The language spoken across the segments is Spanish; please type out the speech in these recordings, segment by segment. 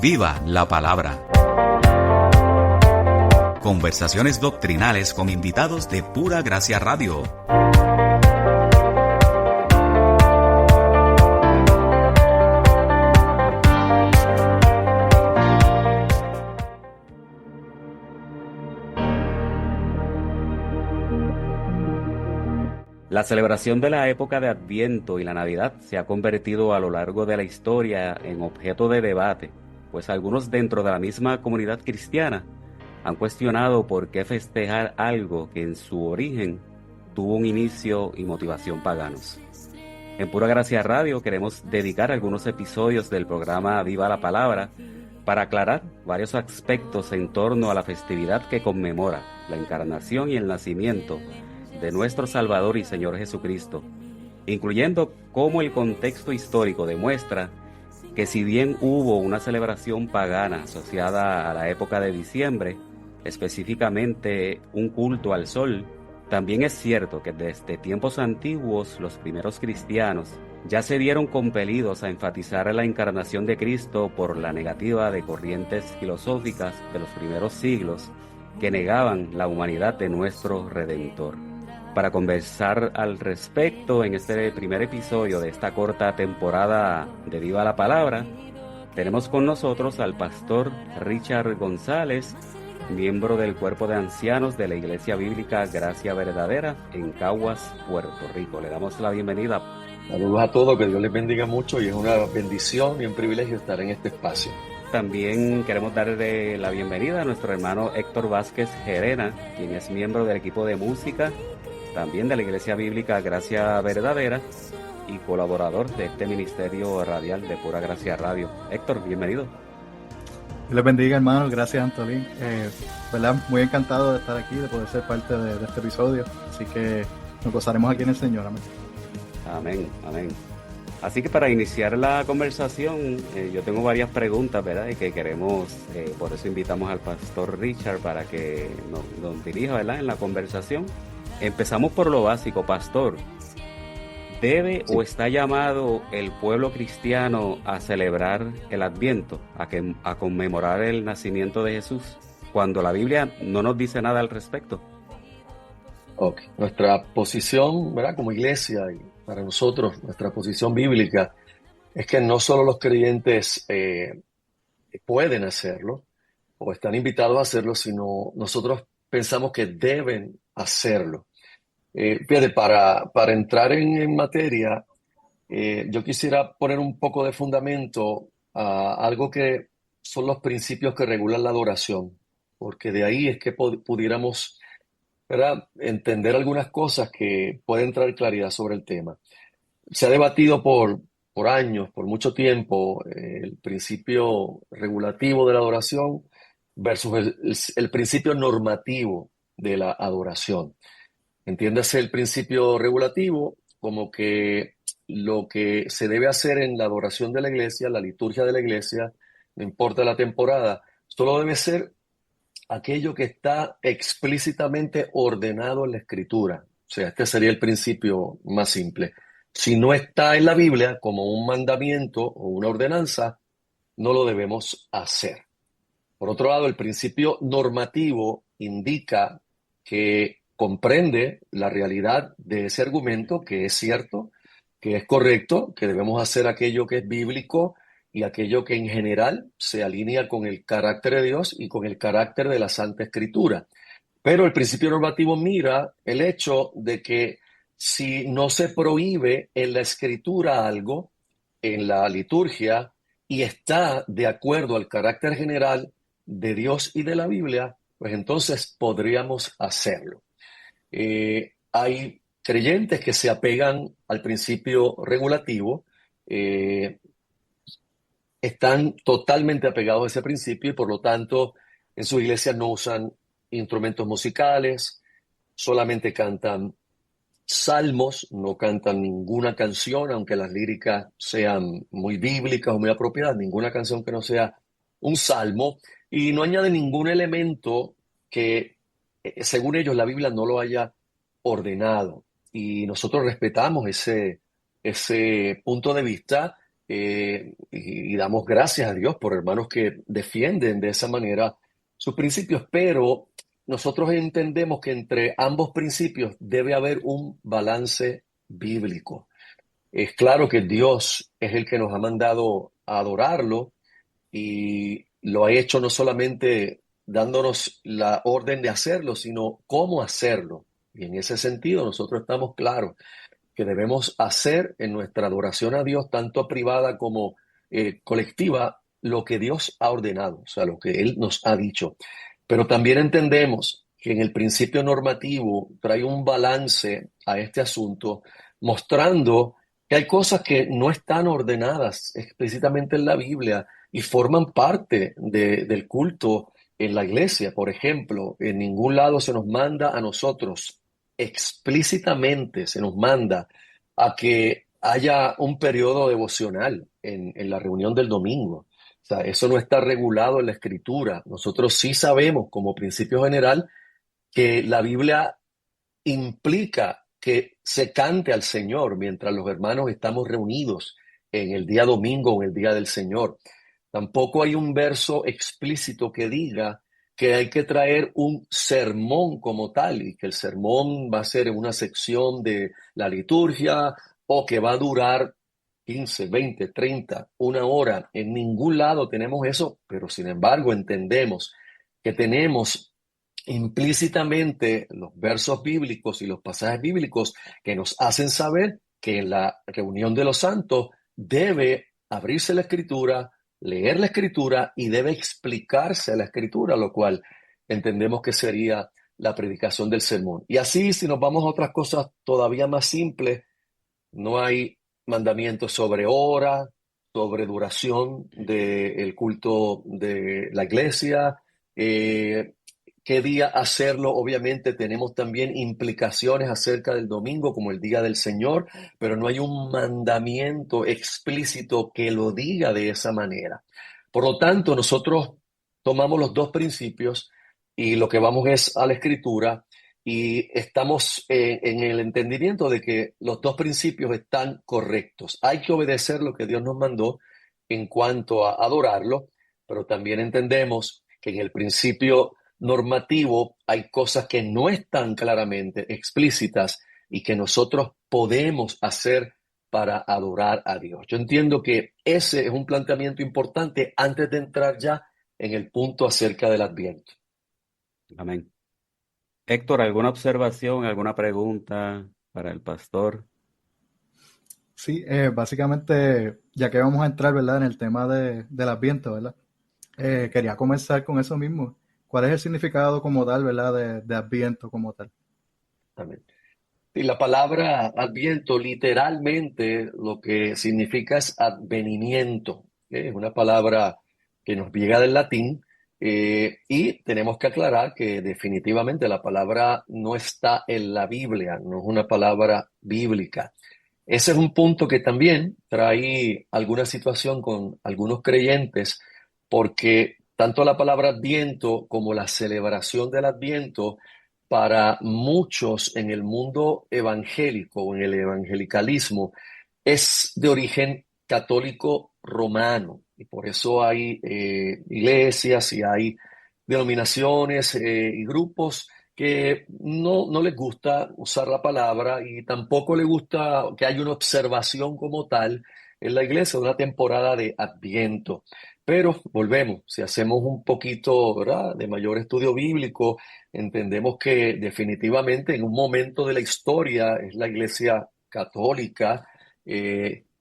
Viva la Palabra. Conversaciones doctrinales con invitados de Pura Gracia Radio. La celebración de la época de Adviento y la Navidad se ha convertido a lo largo de la historia en objeto de debate, pues algunos dentro de la misma comunidad cristiana han cuestionado por qué festejar algo que en su origen tuvo un inicio y motivación paganos. En Pura Gracia Radio queremos dedicar algunos episodios del programa Viva la Palabra para aclarar varios aspectos en torno a la festividad que conmemora la encarnación y el nacimiento de nuestro Salvador y Señor Jesucristo, incluyendo cómo el contexto histórico demuestra que si bien hubo una celebración pagana asociada a la época de diciembre, específicamente un culto al sol, también es cierto que desde tiempos antiguos los primeros cristianos ya se vieron compelidos a enfatizar la encarnación de Cristo por la negativa de corrientes filosóficas de los primeros siglos que negaban la humanidad de nuestro Redentor. Para conversar al respecto en este primer episodio de esta corta temporada de Viva la Palabra, tenemos con nosotros al pastor Richard González, miembro del cuerpo de ancianos de la Iglesia Bíblica Gracia Verdadera en Caguas, Puerto Rico. Le damos la bienvenida. Saludos a todos, que Dios les bendiga mucho y es una bendición y un privilegio estar en este espacio. También queremos darle la bienvenida a nuestro hermano Héctor Vázquez Gerena, quien es miembro del equipo de música también de la Iglesia Bíblica Gracia Verdadera y colaborador de este ministerio radial de Pura Gracia Radio. Héctor, bienvenido. Dios les bendiga, hermanos. Gracias, Antolín. ¿Verdad? Muy encantado de estar aquí, de poder ser parte de este episodio. Así que nos gozaremos aquí en el Señor. Amén. Amén, amén. Así que para iniciar la conversación, yo tengo varias preguntas, ¿verdad? Y que queremos, por eso invitamos al pastor Richard para que nos dirija, ¿verdad?, en la conversación. Empezamos por lo básico, pastor. ¿Debe o está llamado el pueblo cristiano a celebrar el Adviento, a conmemorar el nacimiento de Jesús, cuando la Biblia no nos dice nada al respecto? Ok, nuestra posición, ¿verdad?, como iglesia y para nosotros, nuestra posición bíblica es que no solo los creyentes pueden hacerlo o están invitados a hacerlo, sino nosotros pensamos que deben hacerlo. Fíjate, para entrar en materia, yo quisiera poner un poco de fundamento a algo que son los principios que regulan la adoración, porque de ahí es que pudiéramos, ¿verdad?, entender algunas cosas que pueden traer claridad sobre el tema. Se ha debatido por años, por mucho tiempo, el principio regulativo de la adoración versus el principio normativo de la adoración. Entiéndase el principio regulativo como que lo que se debe hacer en la adoración de la iglesia, la liturgia de la iglesia, no importa la temporada, solo debe ser aquello que está explícitamente ordenado en la Escritura. O sea, este sería el principio más simple. Si no está en la Biblia como un mandamiento o una ordenanza, no lo debemos hacer. Por otro lado, el principio normativo indica que comprende la realidad de ese argumento, que es cierto, que es correcto, que debemos hacer aquello que es bíblico y aquello que en general se alinea con el carácter de Dios y con el carácter de la Santa Escritura. Pero el principio normativo mira el hecho de que si no se prohíbe en la Escritura algo, en la liturgia, y está de acuerdo al carácter general de Dios y de la Biblia, pues entonces podríamos hacerlo. Hay creyentes que se apegan al principio regulativo, están totalmente apegados a ese principio y por lo tanto en sus iglesias no usan instrumentos musicales, solamente cantan salmos, no cantan ninguna canción, aunque las líricas sean muy bíblicas o muy apropiadas, ninguna canción que no sea un salmo, y no añade ningún elemento que, según ellos, la Biblia no lo haya ordenado. Y nosotros respetamos ese punto de vista y damos gracias a Dios por hermanos que defienden de esa manera sus principios, pero nosotros entendemos que entre ambos principios debe haber un balance bíblico. Es claro que Dios es el que nos ha mandado a adorarlo y lo ha hecho no solamente dándonos la orden de hacerlo, sino cómo hacerlo. Y en ese sentido nosotros estamos claros que debemos hacer en nuestra adoración a Dios, tanto privada como colectiva, lo que Dios ha ordenado, o sea, lo que Él nos ha dicho. Pero también entendemos que en el principio normativo trae un balance a este asunto, mostrando que hay cosas que no están ordenadas explícitamente en la Biblia y forman parte del culto en la iglesia. Por ejemplo, en ningún lado se nos manda a nosotros explícitamente, se nos manda a que haya un periodo devocional en la reunión del domingo. O sea, eso no está regulado en la Escritura. Nosotros sí sabemos, como principio general, que la Biblia implica que se cante al Señor mientras los hermanos estamos reunidos en el día domingo o en el día del Señor. Tampoco hay un verso explícito que diga que hay que traer un sermón como tal y que el sermón va a ser en una sección de la liturgia o que va a durar 15, 20, 30, una hora. En ningún lado tenemos eso, pero sin embargo entendemos que tenemos implícitamente los versos bíblicos y los pasajes bíblicos que nos hacen saber que en la reunión de los santos debe abrirse la escritura, leer la escritura y debe explicarse la escritura, lo cual entendemos que sería la predicación del sermón. Y así, si nos vamos a otras cosas todavía más simples, no hay mandamientos sobre hora, sobre duración del culto de la iglesia, qué día hacerlo. Obviamente tenemos también implicaciones acerca del domingo como el día del Señor, pero no hay un mandamiento explícito que lo diga de esa manera. Por lo tanto, nosotros tomamos los dos principios y lo que vamos es a la Escritura y estamos en el entendimiento de que los dos principios están correctos. Hay que obedecer lo que Dios nos mandó en cuanto a adorarlo, pero también entendemos que en el principio normativo hay cosas que no están claramente explícitas y que nosotros podemos hacer para adorar a Dios. Yo entiendo que ese es un planteamiento importante antes de entrar ya en el punto acerca del Adviento. Amén. Héctor, ¿alguna observación, alguna pregunta para el pastor? Sí, básicamente, ya que vamos a entrar, ¿verdad?, en el tema del Adviento, ¿verdad? Quería comenzar con eso mismo. ¿Cuál es el significado como tal, ¿verdad?, de Adviento como tal? Amén. Y la palabra Adviento literalmente lo que significa es advenimiento. Es una palabra que nos llega del latín y tenemos que aclarar que definitivamente la palabra no está en la Biblia, no es una palabra bíblica. Ese es un punto que también trae alguna situación con algunos creyentes, porque tanto la palabra Adviento como la celebración del Adviento, para muchos en el mundo evangélico o en el evangelicalismo, es de origen católico romano. Y por eso hay iglesias y hay denominaciones y grupos que no les gusta usar la palabra y tampoco les gusta que haya una observación como tal en la iglesia, una temporada de Adviento. Pero volvemos, si hacemos un poquito, ¿verdad?, de mayor estudio bíblico, entendemos que definitivamente en un momento de la historia es la iglesia católica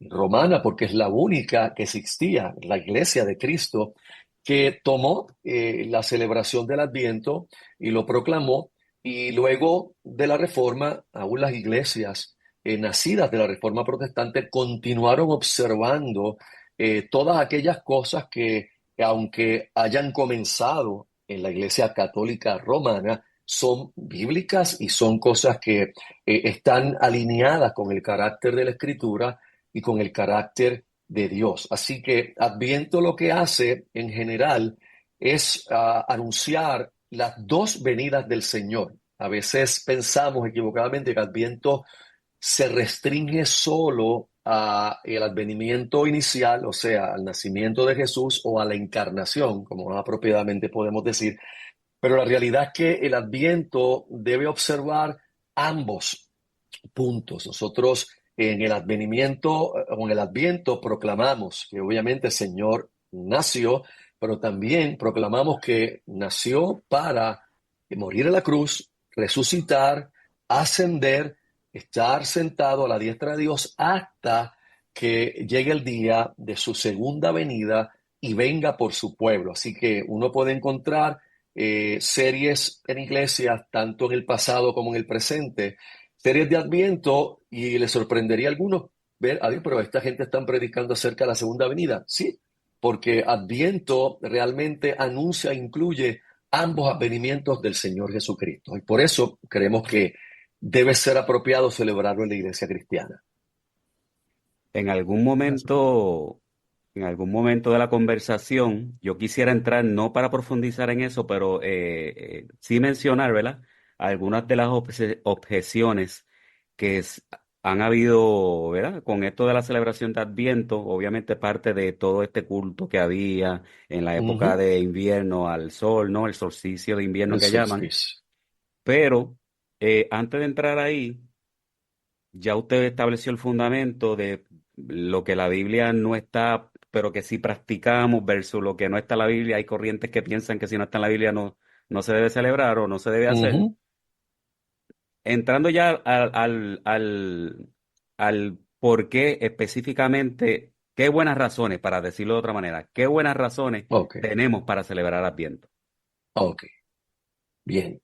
romana, porque es la única que existía, la iglesia de Cristo, que tomó la celebración del Adviento y lo proclamó, y luego de la Reforma, aún las iglesias nacidas de la Reforma Protestante continuaron observando todas aquellas cosas que aunque hayan comenzado en la Iglesia Católica Romana, son bíblicas y son cosas que están alineadas con el carácter de la Escritura y con el carácter de Dios. Así que Adviento lo que hace en general es anunciar las dos venidas del Señor. A veces pensamos equivocadamente que Adviento se restringe solo al advenimiento inicial, o sea, al nacimiento de Jesús o a la encarnación, como más apropiadamente podemos decir. Pero la realidad es que el Adviento debe observar ambos puntos. Nosotros en el advenimiento, con el Adviento proclamamos que obviamente el Señor nació, pero también proclamamos que nació para morir en la cruz, resucitar, ascender, estar sentado a la diestra de Dios hasta que llegue el día de su segunda venida y venga por su pueblo. Así que uno puede encontrar series en iglesias, tanto en el pasado como en el presente, series de Adviento, y les sorprendería a algunos ver, adiós, pero esta gente están predicando acerca de la segunda venida. Sí, porque Adviento realmente anuncia e incluye ambos advenimientos del Señor Jesucristo. Y por eso creemos que debe ser apropiado celebrarlo en la iglesia cristiana. En algún Eso. momento, en algún momento de la conversación, yo quisiera entrar, no para profundizar en eso, pero sí mencionar, ¿verdad? Algunas de las objeciones que han habido, ¿verdad? Con esto de la celebración de Adviento, obviamente parte de todo este culto que había en la época Ujú. de invierno al sol, ¿no? El solsticio de invierno El que llaman. solsticio. Pero antes de entrar ahí, ya usted estableció el fundamento de lo que la Biblia no está, pero que sí practicamos, versus lo que no está en la Biblia. Hay corrientes que piensan que si no está en la Biblia no se debe celebrar o no se debe hacer. Ujú. Entrando ya al por qué específicamente, qué buenas razones, para decirlo de otra manera, qué buenas razones Ok, tenemos para celebrar Adviento. ok, bien.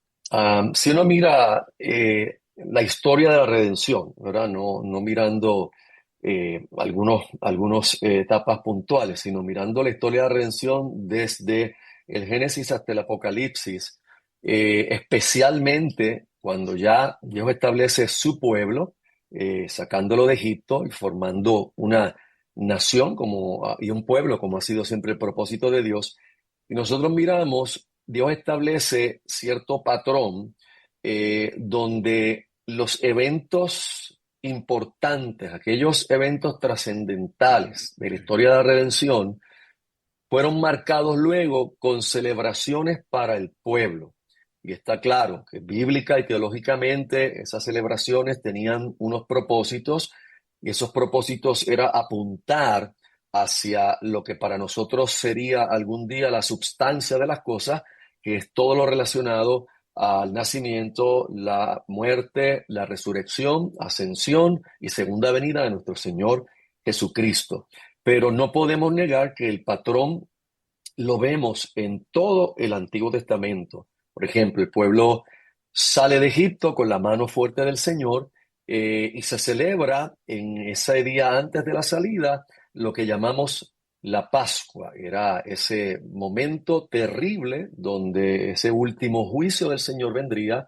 Si uno mira la historia de la redención, ¿verdad? No mirando algunos etapas puntuales, sino mirando la historia de la redención desde el Génesis hasta el Apocalipsis, especialmente cuando ya Dios establece su pueblo, sacándolo de Egipto y formando una nación y un pueblo, como ha sido siempre el propósito de Dios. Y nosotros miramos, Dios establece cierto patrón donde los eventos importantes, aquellos eventos trascendentales de la historia de la redención, fueron marcados luego con celebraciones para el pueblo. Y está claro que bíblica y teológicamente esas celebraciones tenían unos propósitos, y esos propósitos era apuntar hacia lo que para nosotros sería algún día la substancia de las cosas, que es todo lo relacionado al nacimiento, la muerte, la resurrección, ascensión y segunda venida de nuestro Señor Jesucristo. Pero no podemos negar que el patrón lo vemos en todo el Antiguo Testamento. Por ejemplo, el pueblo sale de Egipto con la mano fuerte del Señor, y se celebra en ese día antes de la salida lo que llamamos la Pascua. Era ese momento terrible donde ese último juicio del Señor vendría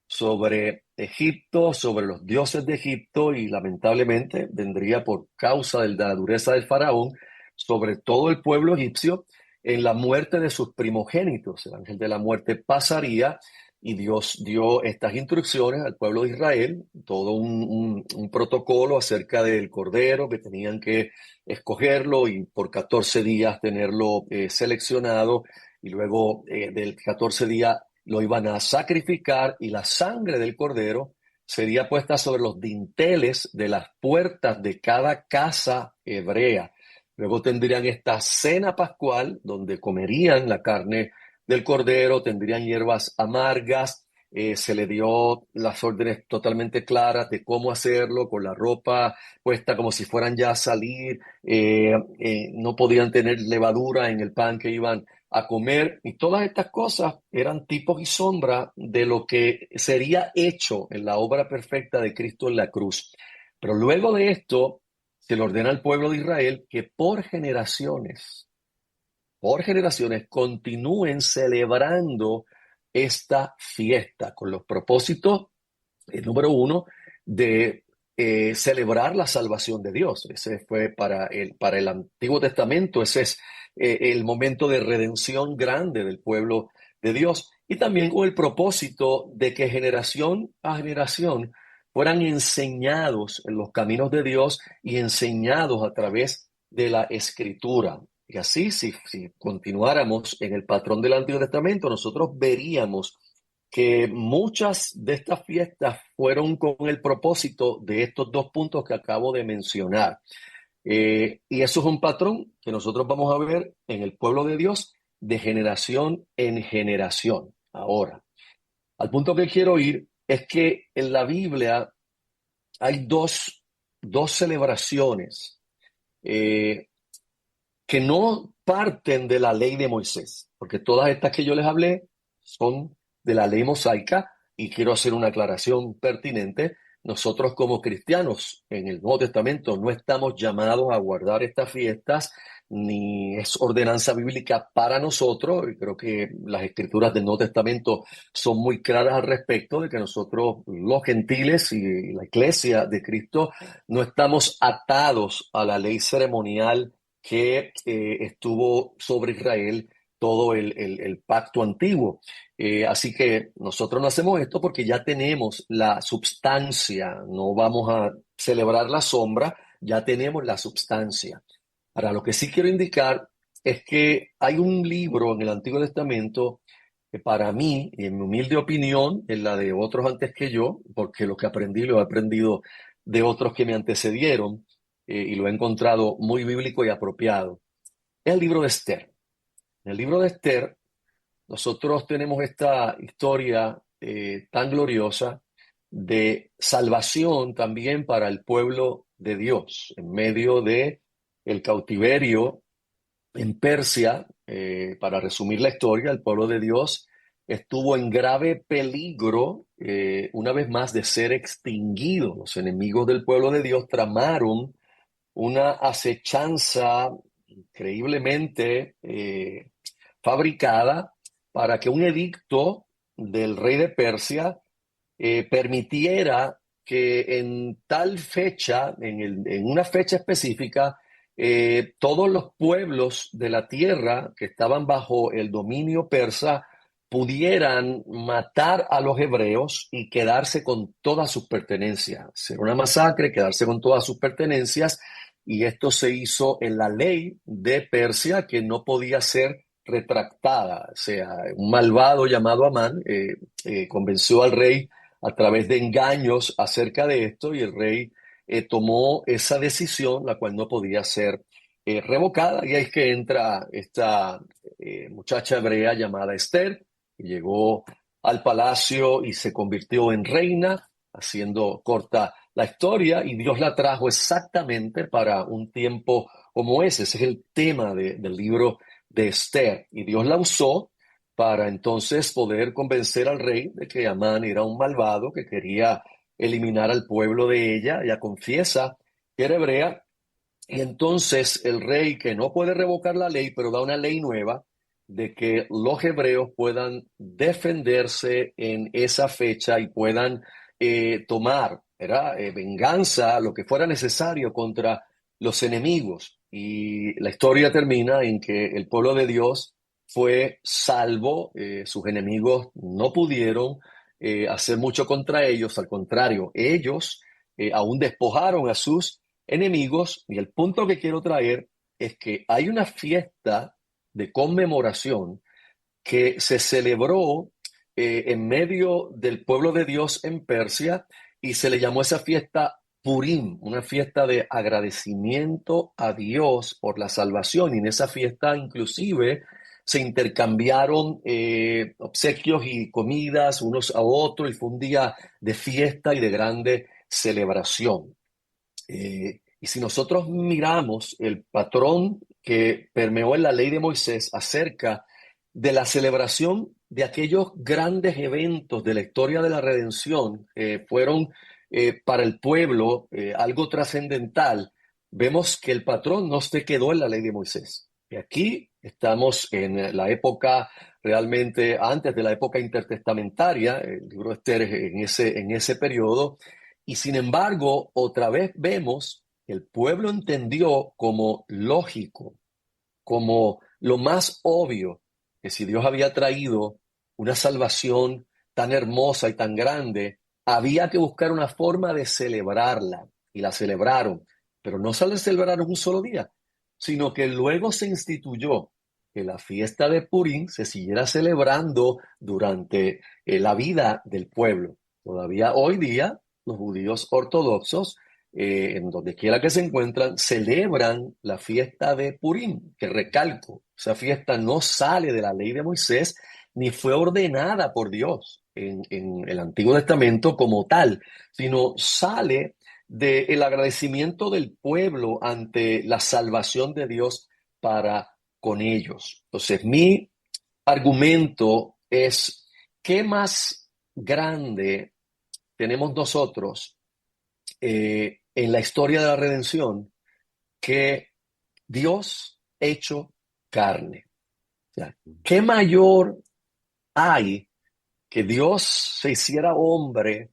sobre Egipto, sobre los dioses de Egipto, y lamentablemente vendría por causa de la dureza del faraón sobre todo el pueblo egipcio en la muerte de sus primogénitos. El ángel de la muerte pasaría y Dios dio estas instrucciones al pueblo de Israel, todo un protocolo acerca del cordero, que tenían que escogerlo y por 14 días tenerlo seleccionado, y luego del 14 día lo iban a sacrificar, y la sangre del cordero sería puesta sobre los dinteles de las puertas de cada casa hebrea. Luego tendrían esta cena pascual donde comerían la carne del cordero, tendrían hierbas amargas, se le dio las órdenes totalmente claras de cómo hacerlo, con la ropa puesta como si fueran ya a salir, no podían tener levadura en el pan que iban a comer, y todas estas cosas eran tipos y sombras de lo que sería hecho en la obra perfecta de Cristo en la cruz. Pero luego de esto, se le ordena al pueblo de Israel que por generaciones, continúen celebrando esta fiesta con los propósitos, el número uno, de celebrar la salvación de Dios. Ese fue para el Antiguo Testamento, ese es el momento de redención grande del pueblo de Dios, y también con el propósito de que generación a generación fueran enseñados en los caminos de Dios y enseñados a través de la Escritura. Y así, si continuáramos en el patrón del Antiguo Testamento, nosotros veríamos que muchas de estas fiestas fueron con el propósito de estos dos puntos que acabo de mencionar. Y eso es un patrón que nosotros vamos a ver en el pueblo de Dios de generación en generación. Ahora, al punto que quiero ir es que en la Biblia hay dos celebraciones que no parten de la ley de Moisés, porque todas estas que yo les hablé son de la ley mosaica, y quiero hacer una aclaración pertinente. Nosotros como cristianos en el Nuevo Testamento no estamos llamados a guardar estas fiestas, ni es ordenanza bíblica para nosotros. Y creo que las escrituras del Nuevo Testamento son muy claras al respecto de que nosotros, los gentiles y la iglesia de Cristo, no estamos atados a la ley ceremonial que estuvo sobre Israel todo el pacto antiguo. Así que nosotros no hacemos esto porque ya tenemos la substancia, no vamos a celebrar la sombra, ya tenemos la substancia. Ahora, lo que sí quiero indicar es que hay un libro en el Antiguo Testamento que para mí, y en mi humilde opinión, en la de otros antes que yo, porque lo que aprendí lo he aprendido de otros que me antecedieron, y lo he encontrado muy bíblico y apropiado, es el libro de Esther. En el libro de Esther, nosotros tenemos esta historia tan gloriosa de salvación también para el pueblo de Dios en medio de el cautiverio en Persia. Para resumir la historia, el pueblo de Dios estuvo en grave peligro una vez más de ser extinguido. Los enemigos del pueblo de Dios tramaron una acechanza increíblemente fabricada para que un edicto del rey de Persia permitiera que en tal fecha, en una fecha específica, todos los pueblos de la tierra que estaban bajo el dominio persa pudieran matar a los hebreos y quedarse con todas sus pertenencias. Ser una masacre, quedarse con todas sus pertenencias, y esto se hizo en la ley de Persia, que no podía ser retractada. O sea, un malvado llamado Amán convenció al rey a través de engaños acerca de esto, y el rey tomó esa decisión, la cual no podía ser revocada. Y ahí es que entra esta muchacha hebrea llamada Esther, que llegó al palacio y se convirtió en reina, haciendo corta la historia, y Dios la trajo exactamente para un tiempo como ese. Ese es el tema del libro de Esther, y Dios la usó para entonces poder convencer al rey de que Amán era un malvado que quería eliminar al pueblo de ella. Ella confiesa que era hebrea, y entonces el rey, que no puede revocar la ley, pero da una ley nueva de que los hebreos puedan defenderse en esa fecha y puedan tomar, ¿verdad? Venganza, lo que fuera necesario contra los enemigos. Y la historia termina en que el pueblo de Dios fue salvo. Sus enemigos no pudieron hacer mucho contra ellos. Al contrario, ellos aún despojaron a sus enemigos. Y el punto que quiero traer es que hay una fiesta de conmemoración que se celebró en medio del pueblo de Dios en Persia, y se le llamó esa fiesta Purim, una fiesta de agradecimiento a Dios por la salvación. Y en esa fiesta inclusive se intercambiaron obsequios y comidas unos a otros, y fue un día de fiesta y de grande celebración. Y si nosotros miramos el patrón que permeó en la ley de Moisés acerca de la celebración de aquellos grandes eventos de la historia de la redención, fueron para el pueblo algo trascendental, vemos que el patrón no se quedó en la ley de Moisés. Y aquí estamos en la época, realmente antes de la época intertestamentaria. El libro de Esther en ese periodo. Y sin embargo, otra vez vemos que el pueblo entendió como lógico, como lo más obvio, que si Dios había traído una salvación tan hermosa y tan grande, había que buscar una forma de celebrarla, y la celebraron, pero no solo celebraron un solo día, sino que luego se instituyó que la fiesta de Purim se siguiera celebrando durante la vida del pueblo. Todavía hoy día los judíos ortodoxos, en donde quiera que se encuentran, celebran la fiesta de Purim, que recalco, esa fiesta no sale de la ley de Moisés ni fue ordenada por Dios en el Antiguo Testamento como tal, sino sale del agradecimiento del pueblo ante la salvación de Dios para con ellos. Entonces, mi argumento es, ¿qué más grande tenemos nosotros en la historia de la redención que Dios hecho carne? O sea, ¿qué mayor hay que Dios se hiciera hombre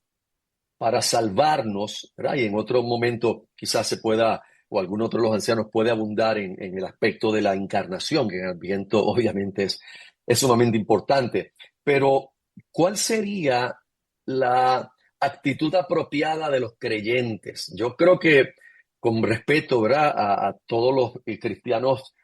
para salvarnos, ¿verdad? Y en otro momento quizás se pueda, o algún otro de los ancianos puede abundar en el aspecto de la encarnación, que en el Adviento obviamente es sumamente importante. Pero, ¿cuál sería la actitud apropiada de los creyentes? Yo creo que, con respeto, ¿verdad?, a todos los cristianos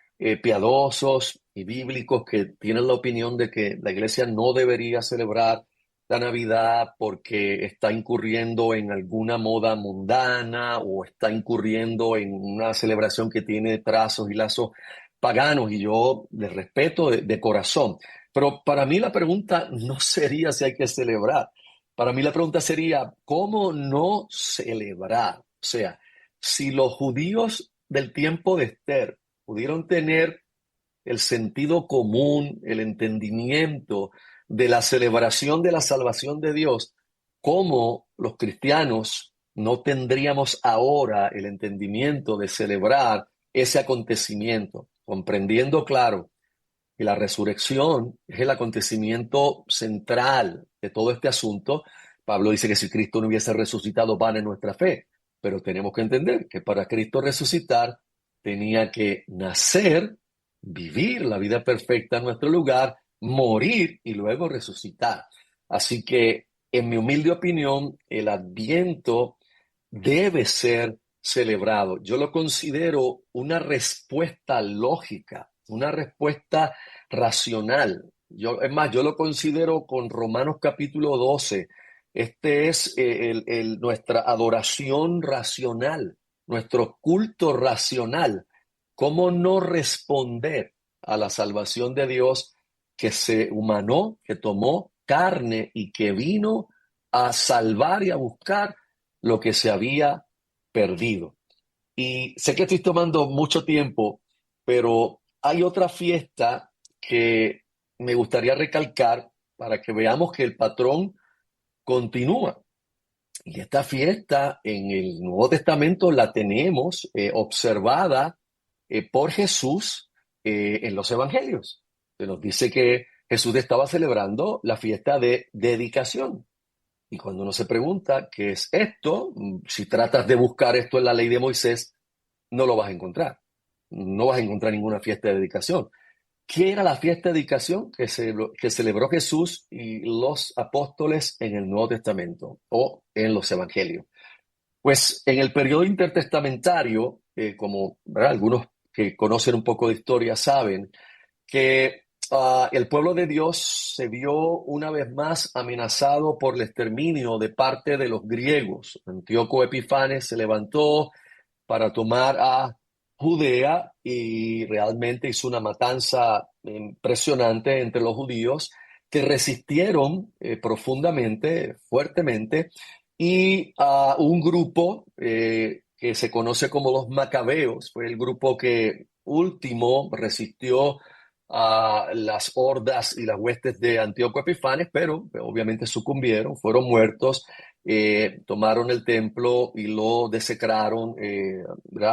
piadosos y bíblicos que tienen la opinión de que la iglesia no debería celebrar la Navidad porque está incurriendo en alguna moda mundana o está incurriendo en una celebración que tiene trazos y lazos paganos, y yo les respeto de corazón. Pero para mí la pregunta no sería si hay que celebrar. Para mí la pregunta sería, ¿cómo no celebrar? O sea, si los judíos del tiempo de Esther pudieron tener el sentido común, el entendimiento de la celebración de la salvación de Dios, ¿cómo los cristianos no tendríamos ahora el entendimiento de celebrar ese acontecimiento? Comprendiendo, claro, que la resurrección es el acontecimiento central de todo este asunto. Pablo dice que si Cristo no hubiese resucitado, vana es nuestra fe, pero tenemos que entender que para Cristo resucitar tenía que nacer, vivir la vida perfecta en nuestro lugar, morir y luego resucitar. Así que, en mi humilde opinión, el Adviento debe ser celebrado. Yo lo considero una respuesta lógica, una respuesta racional. Es más, yo lo considero con Romanos capítulo 12. Este es nuestra adoración racional, nuestro culto racional. ¿Cómo no responder a la salvación de Dios que se humanó, que tomó carne y que vino a salvar y a buscar lo que se había perdido? Y sé que estoy tomando mucho tiempo, pero hay otra fiesta que me gustaría recalcar para que veamos que el patrón continúa. Y esta fiesta en el Nuevo Testamento la tenemos observada por Jesús en los Evangelios. Se nos dice que Jesús estaba celebrando la fiesta de dedicación. Y cuando uno se pregunta qué es esto, si tratas de buscar esto en la ley de Moisés, no lo vas a encontrar. No vas a encontrar ninguna fiesta de dedicación. ¿Qué era la fiesta de dedicación que celebró Jesús y los apóstoles en el Nuevo Testamento o en los Evangelios? Pues en el periodo intertestamentario, como, ¿verdad?, algunos que conocen un poco de historia saben que el pueblo de Dios se vio una vez más amenazado por el exterminio de parte de los griegos. Antíoco Epifanes se levantó para tomar a Judea y realmente hizo una matanza impresionante entre los judíos que resistieron profundamente, fuertemente, y un grupo que se conoce como los Macabeos fue el grupo que último resistió a las hordas y las huestes de Antíoco Epifanes, pero obviamente sucumbieron, fueron muertos, tomaron el templo y lo desecraron,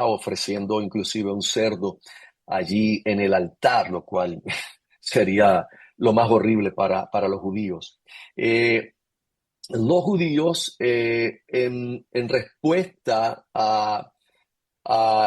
ofreciendo inclusive un cerdo allí en el altar, lo cual sería lo más horrible para los judíos. Los judíos, en respuesta a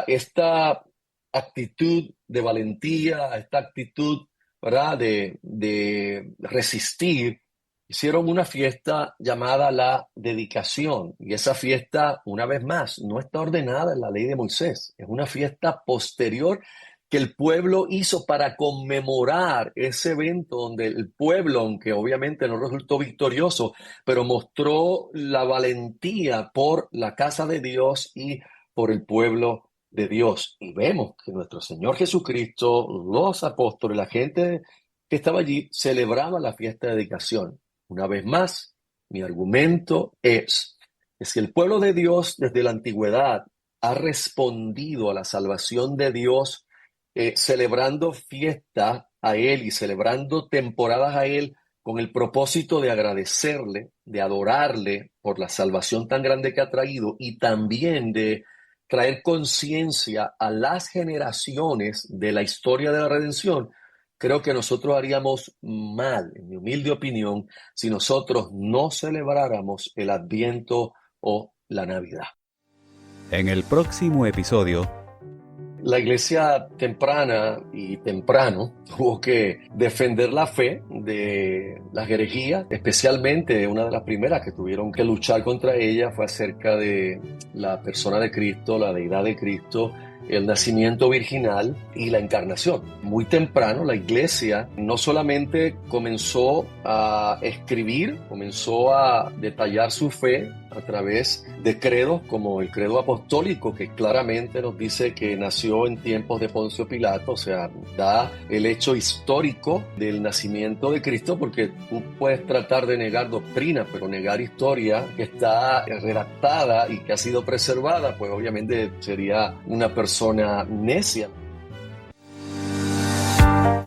esta actitud de valentía, a esta actitud, ¿verdad?, de resistir, hicieron una fiesta llamada la dedicación. Y esa fiesta, una vez más, no está ordenada en la ley de Moisés. Es una fiesta posterior que el pueblo hizo para conmemorar ese evento donde el pueblo, aunque obviamente no resultó victorioso, pero mostró la valentía por la casa de Dios y por el pueblo de Dios. Y vemos que nuestro Señor Jesucristo, los apóstoles, la gente que estaba allí, celebraba la fiesta de dedicación. Una vez más, mi argumento es que si el pueblo de Dios desde la antigüedad ha respondido a la salvación de Dios, celebrando fiestas a Él y celebrando temporadas a Él con el propósito de agradecerle, de adorarle por la salvación tan grande que ha traído y también de traer conciencia a las generaciones de la historia de la redención. Creo que nosotros haríamos mal, en mi humilde opinión, si nosotros no celebráramos el Adviento o la Navidad. En el próximo episodio, la iglesia temprana y temprano tuvo que defender la fe de las herejías, especialmente una de las primeras que tuvieron que luchar contra ella fue acerca de la persona de Cristo, la deidad de Cristo, el nacimiento virginal y la encarnación. Muy temprano la iglesia no solamente comenzó a escribir, comenzó a detallar su fe a través de credos como el credo apostólico, que claramente nos dice que nació en tiempos de Poncio Pilato, o sea, da el hecho histórico del nacimiento de Cristo, porque tú puedes tratar de negar doctrina, pero negar historia que está redactada y que ha sido preservada, pues obviamente sería una persona necia.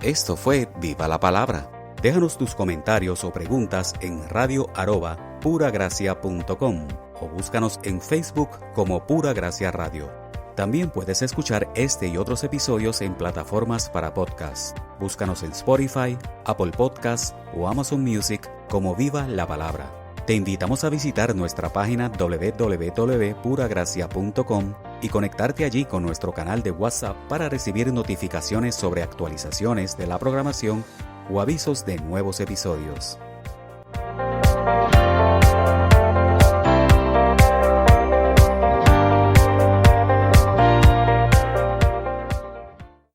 esto fue Viva la Palabra. Déjanos tus comentarios o preguntas en radio@puragracia.com o búscanos en Facebook como Pura Gracia Radio. También puedes escuchar este y otros episodios en plataformas para podcast. Búscanos en Spotify, Apple Podcasts o Amazon Music como Viva la Palabra. Te invitamos a visitar nuestra página www.puragracia.com y conectarte allí con nuestro canal de WhatsApp para recibir notificaciones sobre actualizaciones de la programación o avisos de nuevos episodios.